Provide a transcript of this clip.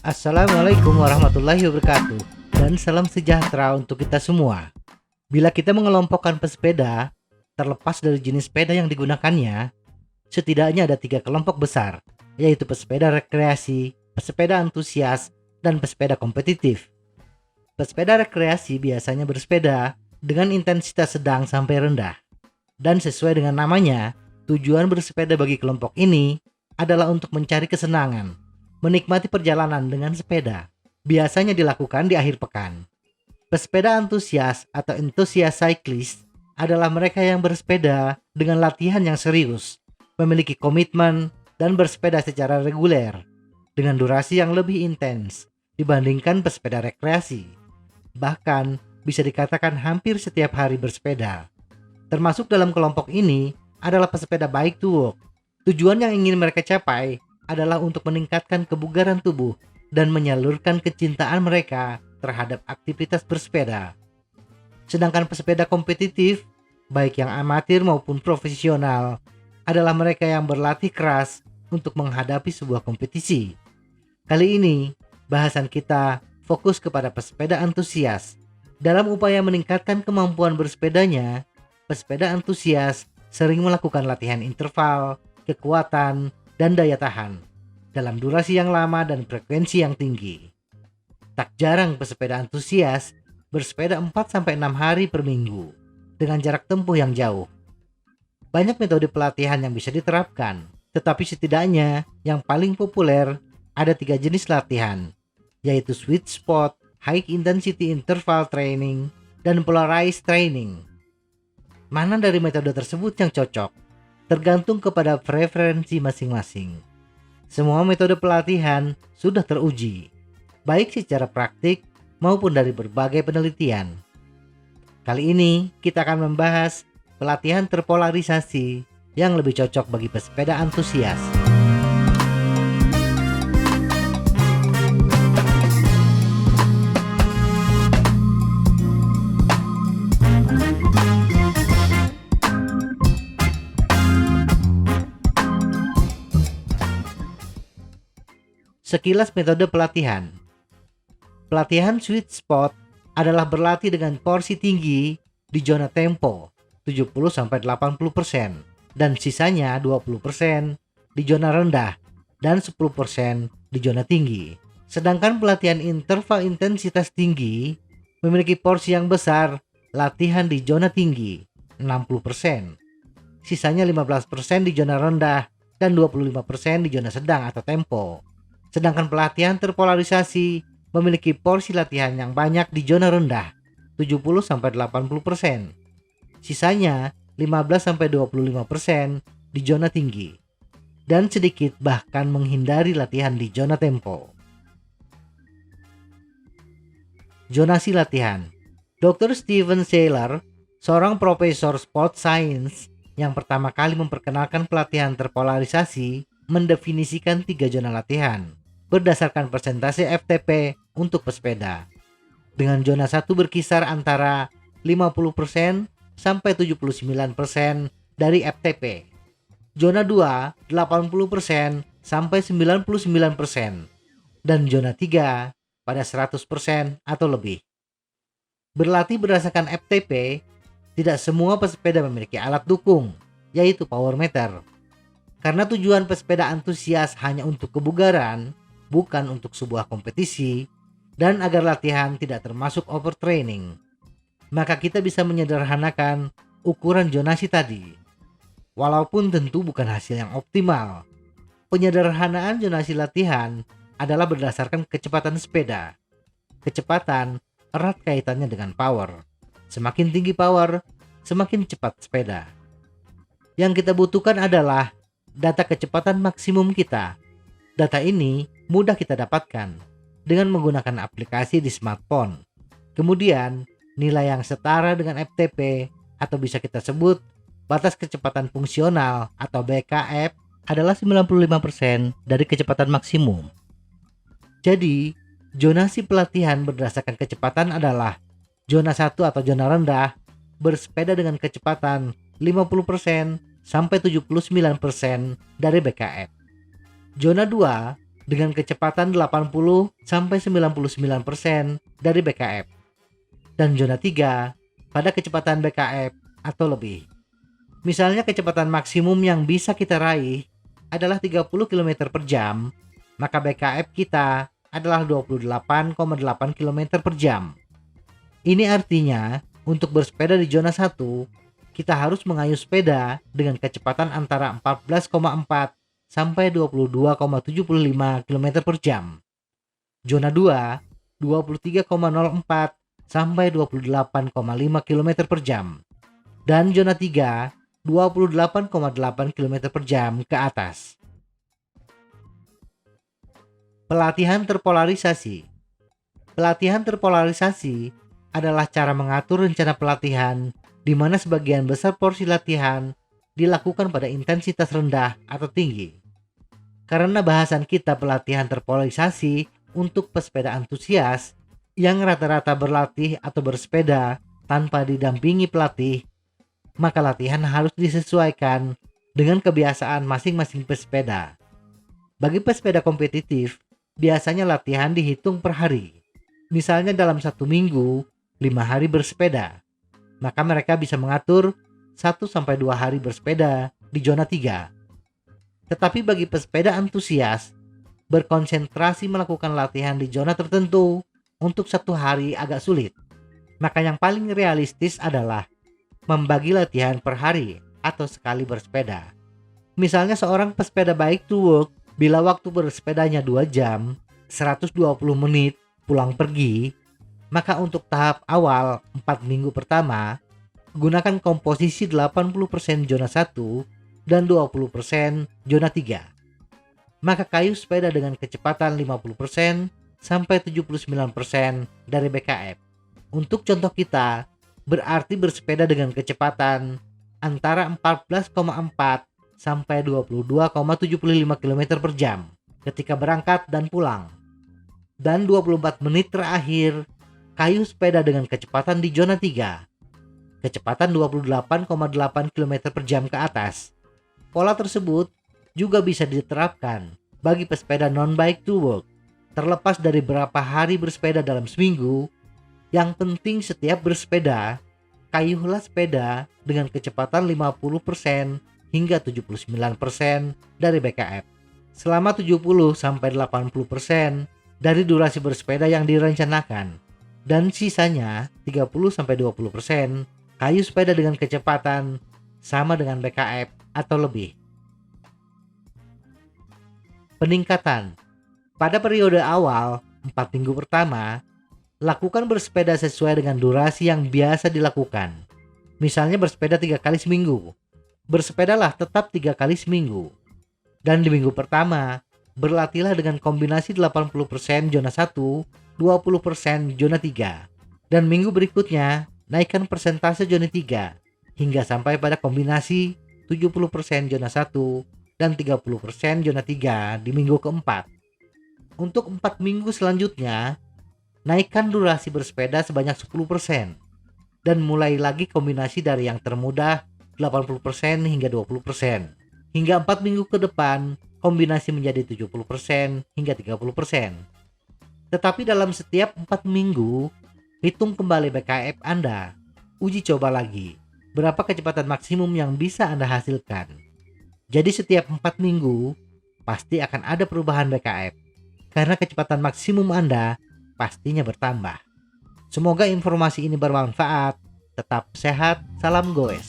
Assalamualaikum warahmatullahi wabarakatuh, dan salam sejahtera untuk kita semua. Bila kita mengelompokkan pesepeda, terlepas dari jenis sepeda yang digunakannya, setidaknya ada 3 kelompok besar, yaitu pesepeda rekreasi, pesepeda antusias, dan pesepeda kompetitif. Pesepeda rekreasi biasanya bersepeda dengan intensitas sedang sampai rendah. Dan sesuai dengan namanya, tujuan bersepeda bagi kelompok ini adalah untuk mencari kesenangan, menikmati perjalanan dengan sepeda. Biasanya dilakukan di akhir pekan. Pesepeda antusias atau enthusiast cyclist adalah mereka yang bersepeda dengan latihan yang serius, memiliki komitmen, dan bersepeda secara reguler dengan durasi yang lebih intens dibandingkan pesepeda rekreasi. Bahkan bisa dikatakan hampir setiap hari bersepeda. Termasuk dalam kelompok ini adalah pesepeda bike to work. Tujuan yang ingin mereka capai adalah untuk meningkatkan kebugaran tubuh dan menyalurkan kecintaan mereka terhadap aktivitas bersepeda. Sedangkan pesepeda kompetitif, baik yang amatir maupun profesional, adalah mereka yang berlatih keras untuk menghadapi sebuah kompetisi. Kali ini, bahasan kita fokus kepada pesepeda antusias. Dalam upaya meningkatkan kemampuan bersepedanya, pesepeda antusias sering melakukan latihan interval, kekuatan, dan daya tahan dalam durasi yang lama dan frekuensi yang tinggi. Tak jarang pesepeda antusias bersepeda 4-6 hari per minggu dengan jarak tempuh yang jauh. Banyak metode pelatihan yang bisa diterapkan, tetapi setidaknya yang paling populer ada 3 jenis latihan, yaitu sweet spot, high intensity interval training, dan polarized training. Mana dari metode tersebut yang cocok? Tergantung kepada preferensi masing-masing. Semua metode pelatihan sudah teruji, baik secara praktik maupun dari berbagai penelitian. Kali ini kita akan membahas pelatihan terpolarisasi yang lebih cocok bagi pesepeda antusias. Sekilas metode pelatihan. Pelatihan sweet spot adalah berlatih dengan porsi tinggi di zona tempo 70-80% dan sisanya 20% di zona rendah dan 10% di zona tinggi. Sedangkan pelatihan interval intensitas tinggi memiliki porsi yang besar latihan di zona tinggi 60%, sisanya 15% di zona rendah dan 25% di zona sedang atau tempo. Sedangkan pelatihan terpolarisasi memiliki porsi latihan yang banyak di zona rendah 70-80%. Sisanya 15-25% di zona tinggi. Dan sedikit bahkan menghindari latihan di zona tempo. Zonasi latihan. Dr. Steven Seiler, seorang profesor sport science yang pertama kali memperkenalkan pelatihan terpolarisasi, mendefinisikan 3 zona latihan berdasarkan persentase FTP untuk pesepeda. Dengan zona 1 berkisar antara 50% sampai 79% dari FTP. Zona 2 80% sampai 99% dan zona 3 pada 100% atau lebih. Berlatih berdasarkan FTP, tidak semua pesepeda memiliki alat dukung, yaitu power meter. Karena tujuan pesepeda antusias hanya untuk kebugaran, bukan untuk sebuah kompetisi, dan agar latihan tidak termasuk overtraining, maka kita bisa menyederhanakan ukuran zonasi tadi. Walaupun tentu bukan hasil yang optimal, penyederhanaan zonasi latihan adalah berdasarkan kecepatan sepeda. Kecepatan erat kaitannya dengan power. Semakin tinggi power, semakin cepat sepeda. Yang kita butuhkan adalah data kecepatan maksimum kita. Data ini mudah kita dapatkan dengan menggunakan aplikasi di smartphone. Kemudian, nilai yang setara dengan FTP atau bisa kita sebut batas kecepatan fungsional atau BKF adalah 95% dari kecepatan maksimum. Jadi, zonasi pelatihan berdasarkan kecepatan adalah zona 1 atau zona rendah bersepeda dengan kecepatan 50% sampai 79% dari BKF. Zona 2 dengan kecepatan 80 sampai 99% dari BKF. Dan zona 3 pada kecepatan BKF atau lebih. Misalnya kecepatan maksimum yang bisa kita raih adalah 30 km per jam, maka BKF kita adalah 28,8 km per jam. Ini artinya untuk bersepeda di zona 1, kita harus mengayuh sepeda dengan kecepatan antara 14,4 sampai 22,75 km per jam. Zona 2, 23,04 sampai 28,5 km per jam. Dan zona 3, 28,8 km per jam ke atas. Pelatihan terpolarisasi. Pelatihan terpolarisasi adalah cara mengatur rencana pelatihan di mana sebagian besar porsi latihan dilakukan pada intensitas rendah atau tinggi. Karena bahasan kita pelatihan terpolarisasi untuk pesepeda antusias yang rata-rata berlatih atau bersepeda tanpa didampingi pelatih, maka latihan harus disesuaikan dengan kebiasaan masing-masing pesepeda. Bagi pesepeda kompetitif, biasanya latihan dihitung per hari. Misalnya dalam 1 minggu, 5 hari bersepeda. Maka mereka bisa mengatur 1-2 hari bersepeda di zona 3. Tetapi bagi pesepeda antusias, berkonsentrasi melakukan latihan di zona tertentu untuk 1 hari agak sulit. Maka yang paling realistis adalah membagi latihan per hari atau sekali bersepeda. Misalnya seorang pesepeda bike to work bila waktu bersepedanya 2 jam, 120 menit pulang pergi, maka untuk tahap awal 4 minggu pertama, gunakan komposisi 80% zona 1 dan 20% zona 3. Maka kayuh sepeda dengan kecepatan 50% sampai 79% dari BKF. Untuk contoh kita, berarti bersepeda dengan kecepatan antara 14,4 sampai 22,75 km per jam ketika berangkat dan pulang. Dan 24 menit terakhir, kayuh sepeda dengan kecepatan di zona 3. Kecepatan 28,8 km per jam ke atas. Pola tersebut juga bisa diterapkan bagi pesepeda non-bike to work. Terlepas dari berapa hari bersepeda dalam seminggu, yang penting setiap bersepeda, kayuhlah sepeda dengan kecepatan 50% hingga 79% dari BKF. Selama 70-80% dari durasi bersepeda yang direncanakan. Dan sisanya 30-20% kayuh sepeda dengan kecepatan sama dengan BKF atau lebih. Peningkatan. Pada periode awal 4 minggu pertama, lakukan bersepeda sesuai dengan durasi yang biasa dilakukan. Misalnya bersepeda 3 kali seminggu. Bersepedalah tetap 3 kali seminggu. Dan di minggu pertama, berlatihlah dengan kombinasi 80% zona 1, 20% zona 3. Dan minggu berikutnya, naikkan persentase zona 3 hingga sampai pada kombinasi 70% zona 1 dan 30% zona 3 di minggu keempat. Untuk 4 minggu selanjutnya, naikkan durasi bersepeda sebanyak 10% dan mulai lagi kombinasi dari yang termudah 80% hingga 20%. Hingga 4 minggu ke depan, kombinasi menjadi 70% hingga 30%. Tetapi dalam setiap 4 minggu, hitung kembali BKF Anda. Uji coba lagi berapa kecepatan maksimum yang bisa Anda hasilkan. Jadi setiap 4 minggu, pasti akan ada perubahan BKF. Karena kecepatan maksimum Anda pastinya bertambah. Semoga informasi ini bermanfaat. Tetap sehat, salam goes.